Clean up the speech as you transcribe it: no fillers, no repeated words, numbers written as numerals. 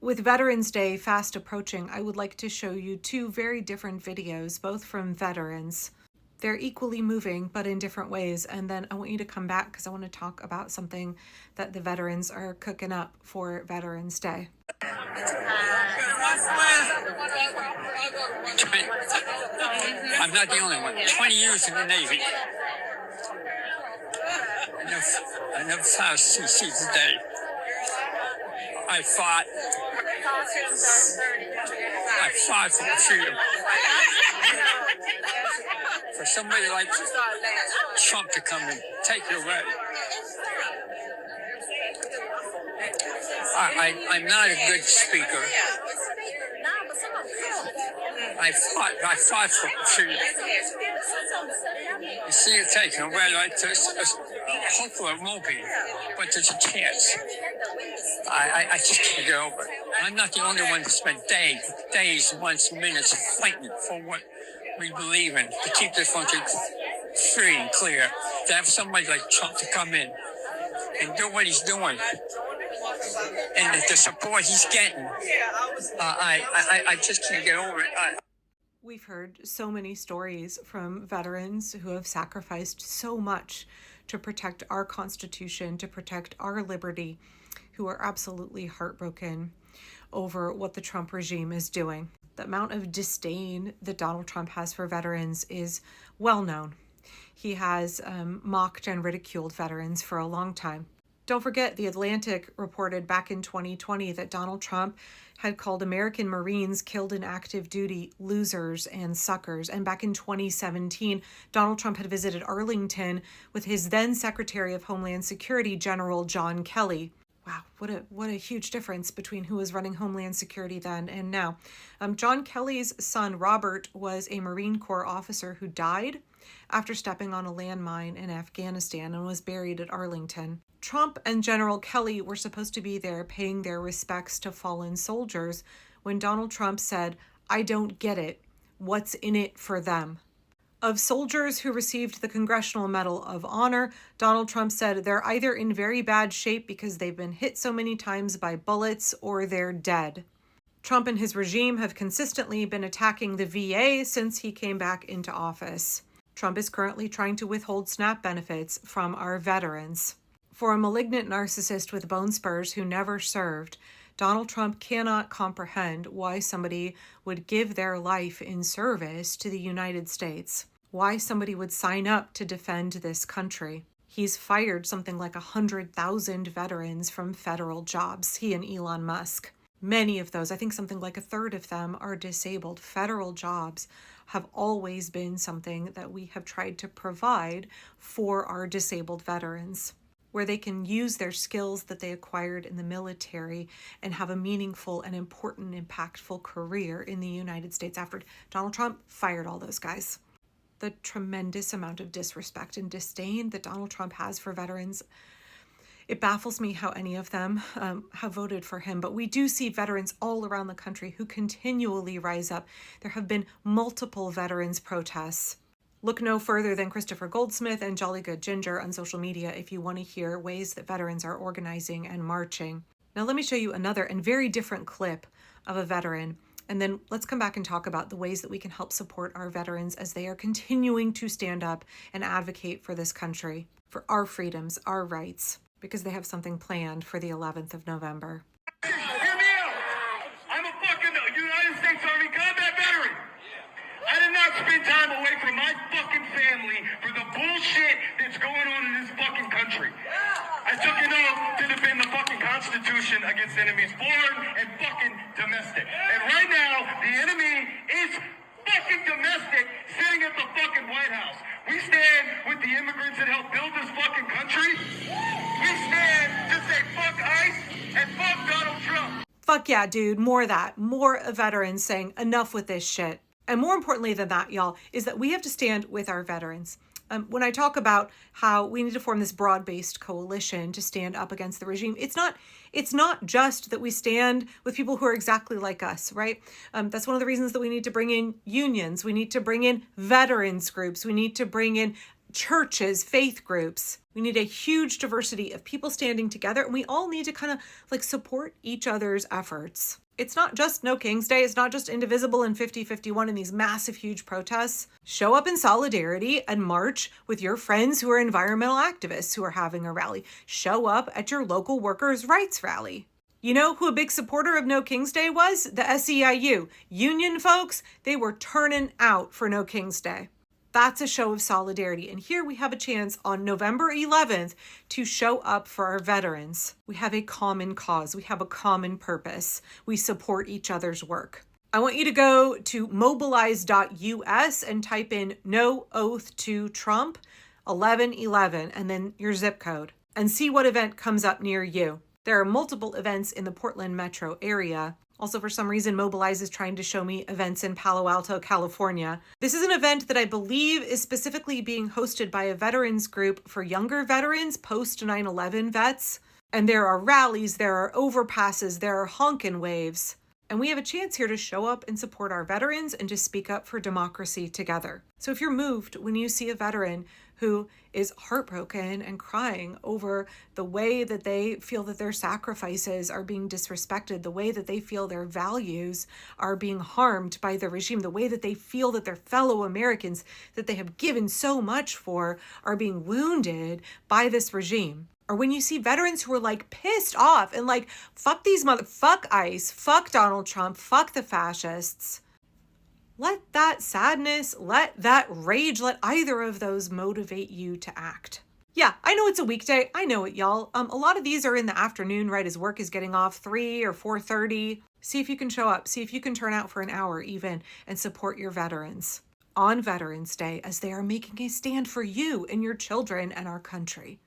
With Veterans Day fast approaching, I would like to show you two very different videos, both from veterans. They're equally moving, but in different ways. And then I want you to come back because I want to talk about something that the veterans are cooking up for Veterans Day. I'm not the only one. 20 years in the Navy. I never saw a CC today. I fought for freedom. For somebody like Trump to come and take it away. I'm not a good speaker. I fought for freedom. You see it taken away like this. Hopefully it won't be, but there's a chance. I just can't get over it. I'm not the only one to spend days, months, minutes fighting for what we believe in, to keep this country free and clear. To have somebody like Trump to come in and do what he's doing, and the support he's getting, I just can't get over it. We've heard so many stories from veterans who have sacrificed so much to protect our Constitution, to protect our liberty, who are absolutely heartbroken over what the Trump regime is doing. The amount of disdain that Donald Trump has for veterans is well known. He has mocked and ridiculed veterans for a long time. Don't forget, The Atlantic reported back in 2020 that Donald Trump had called American Marines killed in active duty losers and suckers. And back in 2017, Donald Trump had visited Arlington with his then Secretary of Homeland Security, General John Kelly. Wow, what a huge difference between who was running Homeland Security then and now. John Kelly's son, Robert, was a Marine Corps officer who died after stepping on a landmine in Afghanistan and was buried at Arlington. Trump and General Kelly were supposed to be there paying their respects to fallen soldiers when Donald Trump said, "I don't get it. What's in it for them?" Of soldiers who received the Congressional Medal of Honor, Donald Trump said they're either in very bad shape because they've been hit so many times by bullets or they're dead. Trump and his regime have consistently been attacking the VA since he came back into office. Trump is currently trying to withhold SNAP benefits from our veterans. For a malignant narcissist with bone spurs who never served, Donald Trump cannot comprehend why somebody would give their life in service to the United States, why somebody would sign up to defend this country. He's fired something like 100,000 veterans from federal jobs, he and Elon Musk. Many of those, I think something like a third of them, are disabled. Federal jobs have always been something that we have tried to provide for our disabled veterans, where they can use their skills that they acquired in the military and have a meaningful and important, impactful career in the United States after Donald Trump fired all those guys. The tremendous amount of disrespect and disdain that Donald Trump has for veterans, it baffles me how any of them have voted for him. But we do see veterans all around the country who continually rise up. There have been multiple veterans protests. Look no further than Christopher Goldsmith and Jolly Good Ginger on social media if you want to hear ways that veterans are organizing and marching. Now let me show you another and very different clip of a veteran, and then let's come back and talk about the ways that we can help support our veterans as they are continuing to stand up and advocate for this country, for our freedoms, our rights, because they have something planned for the 11th of November. Hear me out. I'm a fucking United States Army combat veteran. I did not spend time away from my fucking family for the bullshit that's going on in this fucking country. I took an oath to defend the fucking Constitution against enemies foreign and fucking domestic. And right now, the enemy is fucking domestic, sitting at the fucking White House. We stand with the immigrants that helped build this fucking country. We stand to say fuck ICE and fuck Donald Trump. Fuck yeah, dude. More of that. More veterans saying enough with this shit. And more importantly than that, y'all, is that we have to stand with our veterans. When I talk about how we need to form this broad-based coalition to stand up against the regime, it's not just that we stand with people who are exactly like us, right? That's one of the reasons that we need to bring in unions. We need to bring in veterans groups. We need to bring in churches, faith groups. We need a huge diversity of people standing together, and we all need to kind of like support each other's efforts. It's not just No King's Day. It's not just Indivisible and 5051 in these massive, huge protests. Show up in solidarity and march with your friends who are environmental activists who are having a rally. Show up at your local workers' rights rally. You know who a big supporter of No King's Day was? The SEIU. Union folks, they were turning out for No King's Day. That's a show of solidarity. And here we have a chance on November 11th to show up for our veterans. We have a common cause. We have a common purpose. We support each other's work. I want you to go to mobilize.us and type in "No Oath to Trump 1111" and then your zip code and see what event comes up near you. There are multiple events in the Portland metro area. Also, for some reason, Mobilize is trying to show me events in Palo Alto, California. This is an event that I believe is specifically being hosted by a veterans group for younger veterans, post 9/11 vets. And there are rallies, there are overpasses, there are honkin' waves. And we have a chance here to show up and support our veterans and to speak up for democracy together. So if you're moved when you see a veteran who is heartbroken and crying over the way that they feel that their sacrifices are being disrespected, the way that they feel their values are being harmed by the regime, the way that they feel that their fellow Americans that they have given so much for are being wounded by this regime. Or when you see veterans who are like pissed off and like, fuck these fuck ICE, fuck Donald Trump, fuck the fascists. Let that sadness, let that rage, let either of those motivate you to act. Yeah, I know it's a weekday. I know it, y'all. A lot of these are in the afternoon, right as work is getting off, 3 or 4:30. See if you can show up. See if you can turn out for an hour even and support your veterans on Veterans Day as they are making a stand for you and your children and our country.